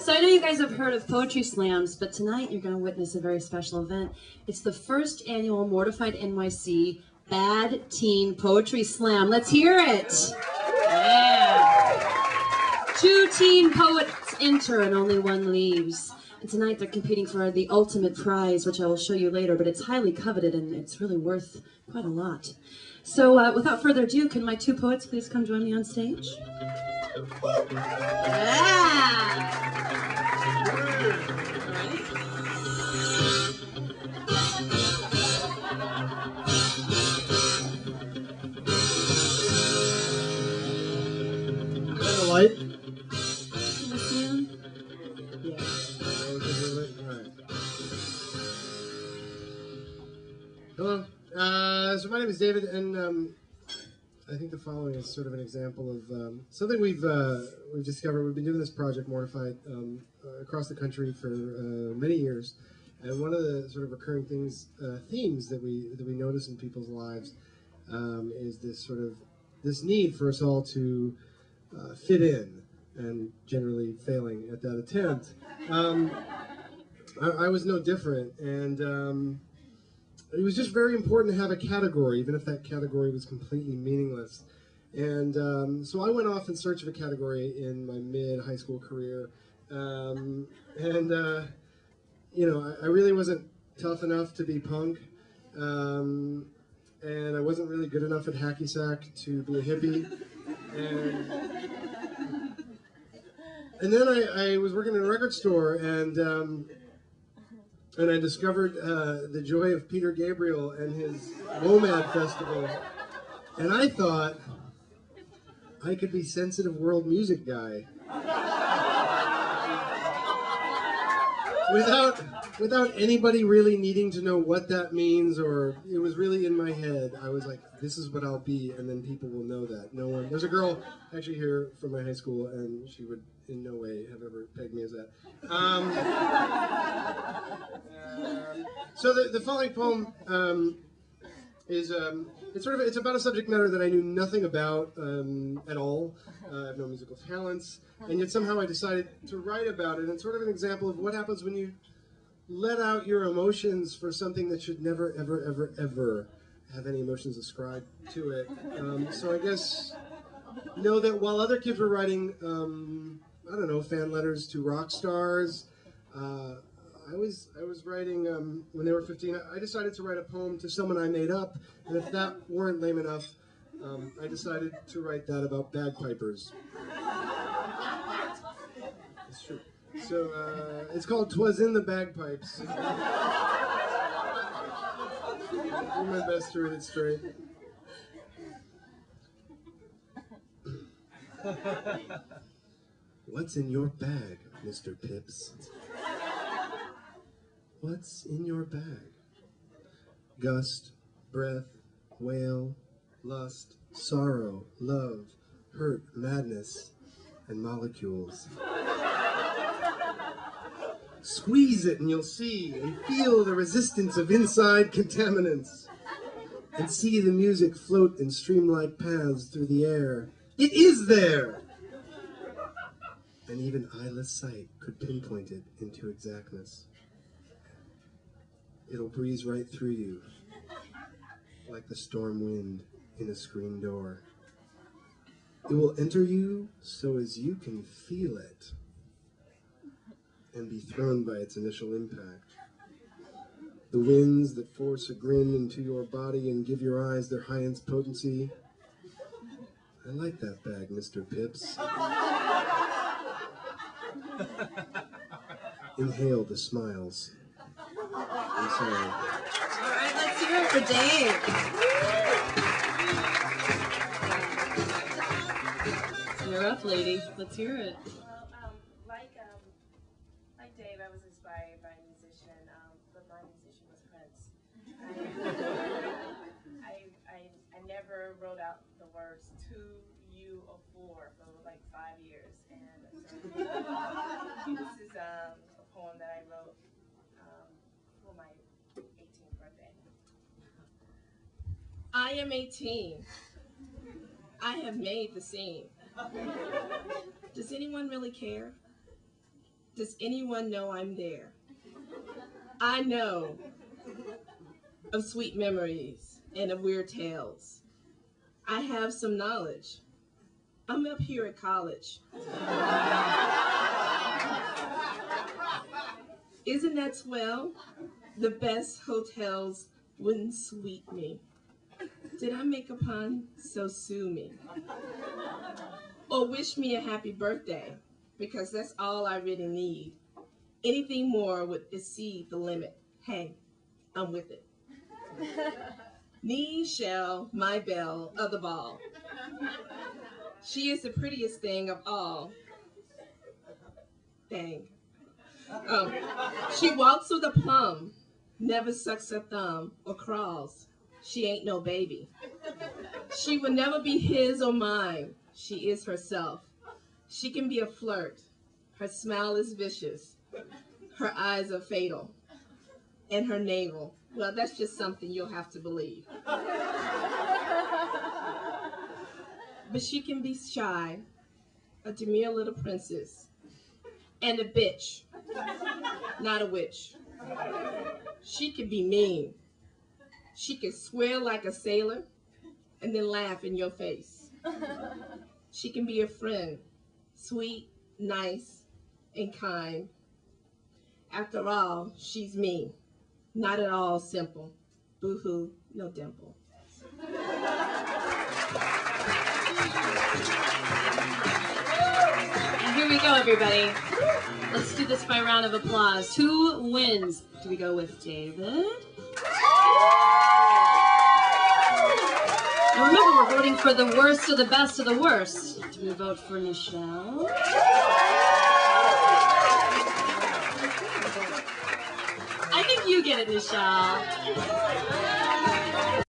So I know you guys have heard of poetry slams, but tonight you're going to witness a very special event. It's the first annual Mortified NYC Bad Teen Poetry Slam. Let's hear it. Yeah. 2 teen poets enter and only 1 leaves. And tonight they're competing for the ultimate prize, which I will show you later, but it's highly coveted and it's really worth quite a lot. So without further ado, can my 2 poets please come join me on stage? Yeah. Light? Yeah. Hello. So my name is David, and I think the following is sort of an example of something we've discovered. We've been doing this project, Mortified, across the country for many years, and one of the sort of recurring themes that we notice in people's lives is this need for us all to fit in, and generally failing at that attempt. I was no different, and it was just very important to have a category, even if that category was completely meaningless. And so I went off in search of a category in my mid-high school career, you know, I really wasn't tough enough to be punk, and I wasn't really good enough at hacky sack to be a hippie. And then I was working in a record store, and I discovered the joy of Peter Gabriel and his WOMAD festival, and I thought I could be sensitive world music guy without anybody really needing to know what that means, or it was really in my head. I was like, this is what I'll be, and then people will know that. No one. There's a girl actually here from my high school, and she would in no way have ever pegged me as that. So the following poem is it's about a subject matter that I knew nothing about at all. I have no musical talents, and yet somehow I decided to write about it. And it's sort of an example of what happens when you let out your emotions for something that should never, ever, ever, ever have any emotions ascribed to it. So I guess know that while other kids were writing, I don't know, fan letters to rock stars, I was writing, when they were 15, I decided to write a poem to someone I made up, and if that weren't lame enough, I decided to write that about bagpipers. It's true. So, it's called "'Twas in the Bagpipes." I'll do my best to read it straight. What's in your bag, Mr. Pips? What's in your bag? Gust, breath, wail, lust, sorrow, love, hurt, madness, and molecules. Squeeze it and you'll see and feel the resistance of inside contaminants, and see the music float in streamlike paths through the air. It is there! And even eyeless sight could pinpoint it into exactness. It'll breeze right through you, like the storm wind in a screen door. It will enter you so as you can feel it and be thrown by its initial impact. The winds that force a grin into your body and give your eyes their highest potency. I like that bag, Mr. Pips. Inhale the smiles. I'm sorry. All right, let's hear it for Dave. You're up, lady. Let's hear it. Well, like Dave, I was inspired by a musician, but my musician was Prince. I never wrote out the words to, you, or for like 5 years, and this is a poem that I wrote for my 18th birthday. I am 18. I have made the scene. Does anyone really care? Does anyone know I'm there? I know of sweet memories and of weird tales. I have some knowledge. I'm up here at college. Isn't that swell? The best hotels wouldn't sweet me. Did I make a pun? So sue me. Or wish me a happy birthday, because that's all I really need. Anything more would exceed the limit. Hey, I'm with it. Nichelle, my belle of the ball. She is the prettiest thing of all. Dang. She walks with a plum, never sucks her thumb or crawls. She ain't no baby. She will never be his or mine. She is herself. She can be a flirt. Her smile is vicious. Her eyes are fatal. And her navel, well, that's just something you'll have to believe. But she can be shy, a demure little princess, and a bitch, not a witch. She can be mean. She can swear like a sailor and then laugh in your face. She can be a friend, sweet, nice, and kind. After all, she's me, not at all simple. Boo-hoo, no dimple. And here we go, everybody. Let's do this by round of applause. Who wins? Do we go with David? And remember, we're voting for the worst of the best of the worst. Do we vote for Nichelle? I think you get it, Nichelle.